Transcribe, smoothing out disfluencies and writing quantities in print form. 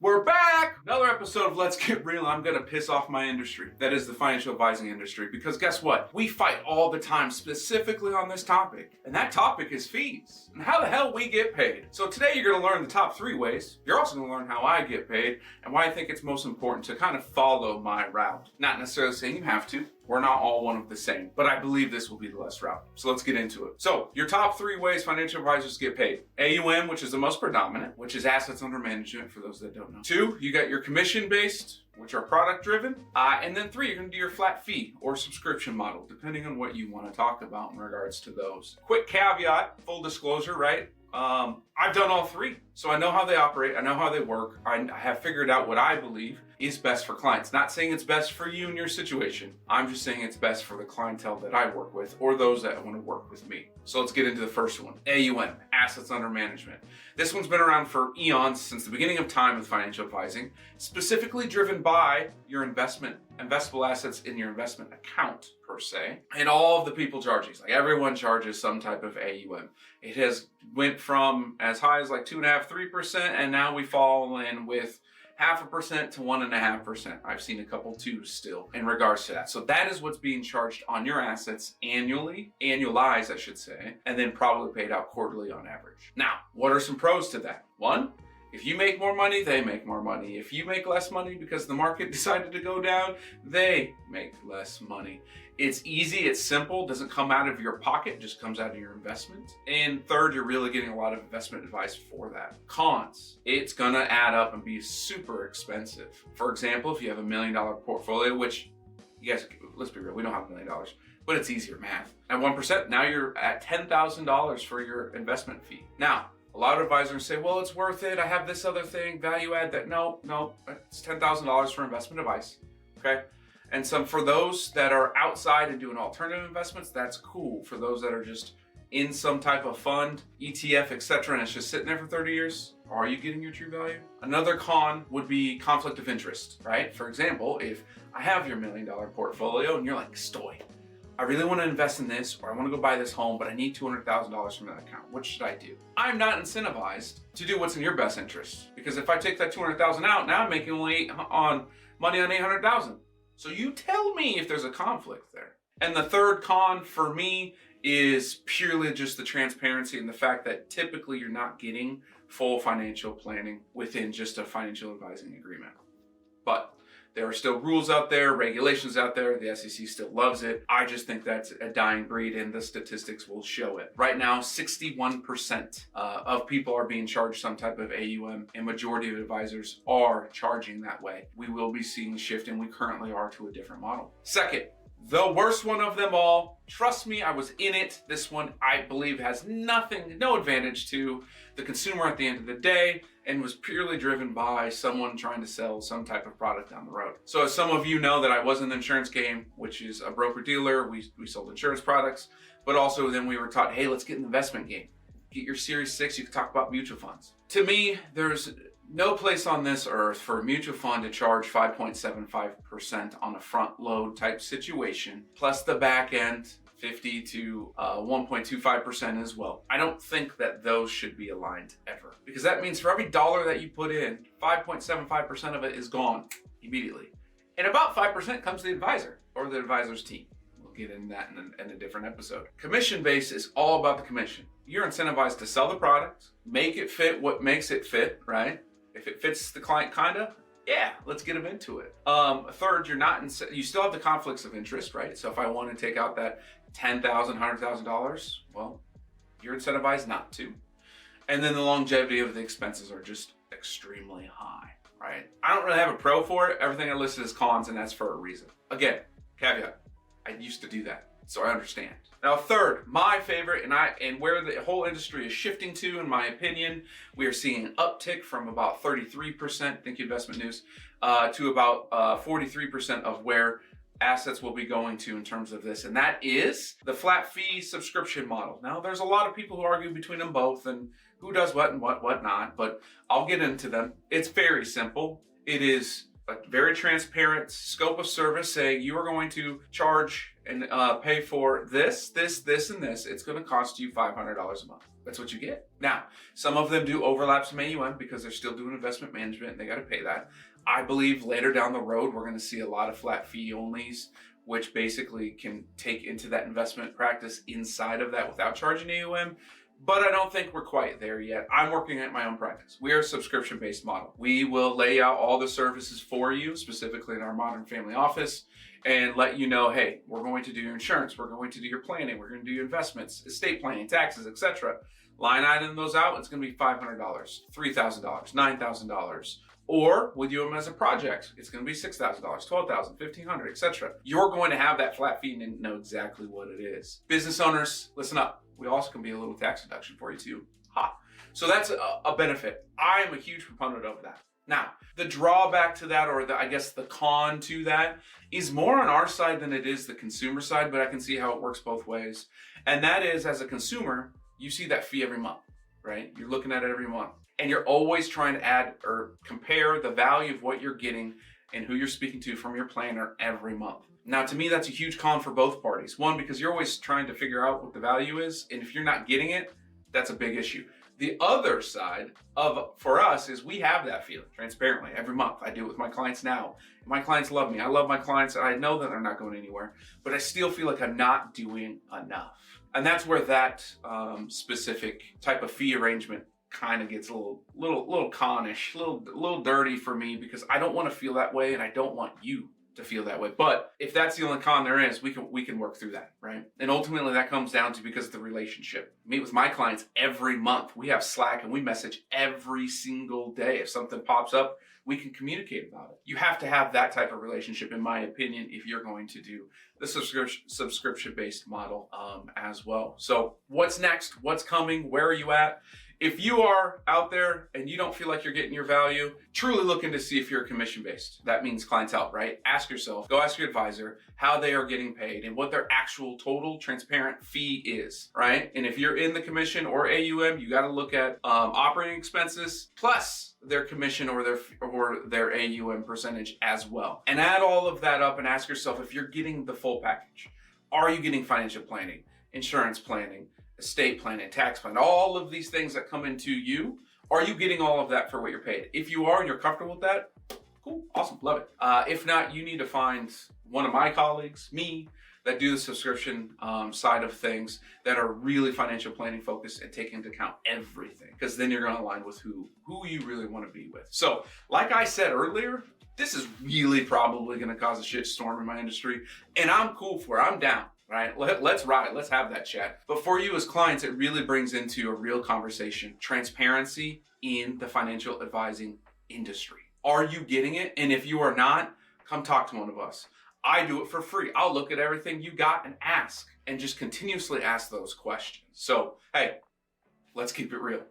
We're back! Another episode of Let's Get Real. I'm gonna piss off my industry. That is the financial advising industry. Because guess what? We fight all the time specifically on this topic. And that topic is fees. And how the hell we get paid. So today you're gonna learn the top 3 ways. You're also gonna learn how I get paid and why I think it's most important to kind of follow my route. Not necessarily saying you have to. We're not all one of the same, but I believe this will be the best route. So let's get into it. So your top 3 ways financial advisors get paid. AUM, which is the most predominant, which is assets under management for those that don't know. 2, you got your commission-based, which are product-driven. And then 3, you're gonna do your flat fee or subscription model, depending on what you wanna talk about in regards to those. Quick caveat, full disclosure, right? I've done all 3, so I know how they operate, I know how they work, I have figured out what I believe is best for clients. Not saying it's best for you and your situation, I'm just saying it's best for the clientele that I work with or those that want to work with me. So let's get into the first one. AUM, assets under management. This one's been around for eons, since the beginning of time with financial advising, specifically driven by your investable assets in your investment account per se, and all of the people charge these. Like everyone charges some type of AUM. It has went from as high as like 2.5%, 3%, and now we fall in with 0.5% to 1.5%. I've seen a couple 2s still in regards to that. So that is what's being charged on your assets annually, annualized I should say, and then probably paid out quarterly on average. Now, what are some pros to that? 1, if you make more money, they make more money. If you make less money because the market decided to go down, they make less money. It's easy, it's simple, doesn't come out of your pocket, just comes out of your investment. And 3rd, you're really getting a lot of investment advice for that. Cons, it's gonna add up and be super expensive. For example, if you have $1 million portfolio, which you guys, let's be real, we don't have $1 million, but it's easier math. At 1%, now you're at $10,000 for your investment fee. Now, a lot of advisors say, well, it's worth it. I have this other thing, value add that. No, it's $10,000 for investment advice, okay? And some for those that are outside and doing alternative investments, that's cool. For those that are just in some type of fund, ETF, etc., and it's just sitting there for 30 years, are you getting your true value? Another con would be conflict of interest, right? For example, if I have your $1 million portfolio and you're like, Stoy, I really want to invest in this, or I want to go buy this home, but I need $200,000 from that account. What should I do? I'm not incentivized to do what's in your best interest, because if I take that $200,000 out, now I'm making only money on $800,000. So you tell me if there's a conflict there. And the 3rd con for me is purely just the transparency and the fact that typically you're not getting full financial planning within just a financial advising agreement. But there are still rules out there, regulations out there. The SEC still loves it. I just think that's a dying breed, and the statistics will show it. Right now, 61% of people are being charged some type of AUM, and majority of advisors are charging that way. We will be seeing a shift, and we currently are, to a different model. Second, the worst one of them all, trust me, I was in it. This one, I believe, has no advantage to the consumer at the end of the day, and was purely driven by someone trying to sell some type of product down the road. So as some of you know, that I was in the insurance game, which is a broker-dealer. We sold insurance products, but also then we were taught, hey, let's get in the investment game. Get your Series 6, you can talk about mutual funds. To me, there's no place on this earth for a mutual fund to charge 5.75% on a front load type situation, plus the back end 50 to 1.25% as well. I don't think that those should be aligned ever, because that means for every dollar that you put in, 5.75% of it is gone immediately. And about 5% comes to the advisor or the advisor's team. We'll get into that in a different episode. Commission base is all about the commission. You're incentivized to sell the product, make it fit what makes it fit, right? If it fits the client, kinda, yeah, let's get them into it. 3rd, you still have the conflicts of interest, right? So if I want to take out that $10,000, $100,000, well, you're incentivized not to. And then the longevity of the expenses are just extremely high, right? I don't really have a pro for it. Everything I listed is cons, and that's for a reason. Again, caveat, I used to do that, so I understand. Now 3rd, my favorite, and where the whole industry is shifting to, in my opinion, we are seeing an uptick from about 33%, Think Investment News, to about 43% of where assets will be going to in terms of this, and that is the flat fee subscription model. Now, there's a lot of people who argue between them both and who does what and what not, but I'll get into them. It's very simple. It is a very transparent scope of service saying you are going to charge and pay for this, and this. It's going to cost you $500 a month. That's what you get. Now, some of them do overlap some AUM because they're still doing investment management and they got to pay that. I believe later down the road, we're going to see a lot of flat fee onlys, which basically can take into that investment practice inside of that without charging AUM. But I don't think we're quite there yet. I'm working at my own practice. We are a subscription-based model. We will lay out all the services for you, specifically in our Modern Family office, and let you know, hey, we're going to do your insurance, we're going to do your planning, we're going to do your investments, estate planning, taxes, etc. Line item those out, it's going to be $500, $3,000, $9,000. Or we do them as a project, it's going to be $6,000, $12,000, $1,500, etc. You're going to have that flat fee and know exactly what it is. Business owners, listen up. We also can be a little tax deduction for you too. So that's a benefit. I am a huge proponent of that. Now, the drawback to that, or I guess the con to that, is more on our side than it is the consumer side, but I can see how it works both ways. And that is, as a consumer, you see that fee every month, right? You're looking at it every month. And you're always trying to add or compare the value of what you're getting and who you're speaking to from your planner every month. Now, to me, that's a huge con for both parties. One, because you're always trying to figure out what the value is, and if you're not getting it, that's a big issue. The other side for us is we have that feeling transparently every month. I do it with my clients now. My clients love me. I love my clients, and I know that they're not going anywhere, but I still feel like I'm not doing enough. And that's where that specific type of fee arrangement kind of gets a little connish, a little dirty for me, because I don't want to feel that way, and I don't want you to feel that way. But if that's the only con there is, we can work through that, right? And ultimately that comes down to because of the relationship. I meet with my clients every month. We have Slack and we message every single day. If something pops up, we can communicate about it. You have to have that type of relationship, in my opinion, if you're going to do the subscription-based model as well. So what's next? What's coming? Where are you at? If you are out there and you don't feel like you're getting your value, truly looking to see if you're commission-based. That means clientele, right? Ask yourself, go ask your advisor how they are getting paid and what their actual total transparent fee is, right? And if you're in the commission or AUM, you got to look at operating expenses plus their commission or their AUM percentage as well. And add all of that up and ask yourself if you're getting the full package. Are you getting financial planning, insurance planning, estate planning, tax planning, all of these things that come into you? Are you getting all of that for what you're paid? If you are and you're comfortable with that, cool, awesome, love it. If not, you need to find one of my colleagues, me, that do the subscription side of things that are really financial planning focused and take into account everything, because then you're going to align with who you really want to be with. So like I said earlier, this is really probably going to cause a shit storm in my industry, and I'm cool for it. I'm down. Right? Let's ride. Let's have that chat. But for you as clients, it really brings into a real conversation, transparency in the financial advising industry. Are you getting it? And if you are not, come talk to one of us. I do it for free. I'll look at everything you got and ask, and just continuously ask those questions. So, hey, let's keep it real.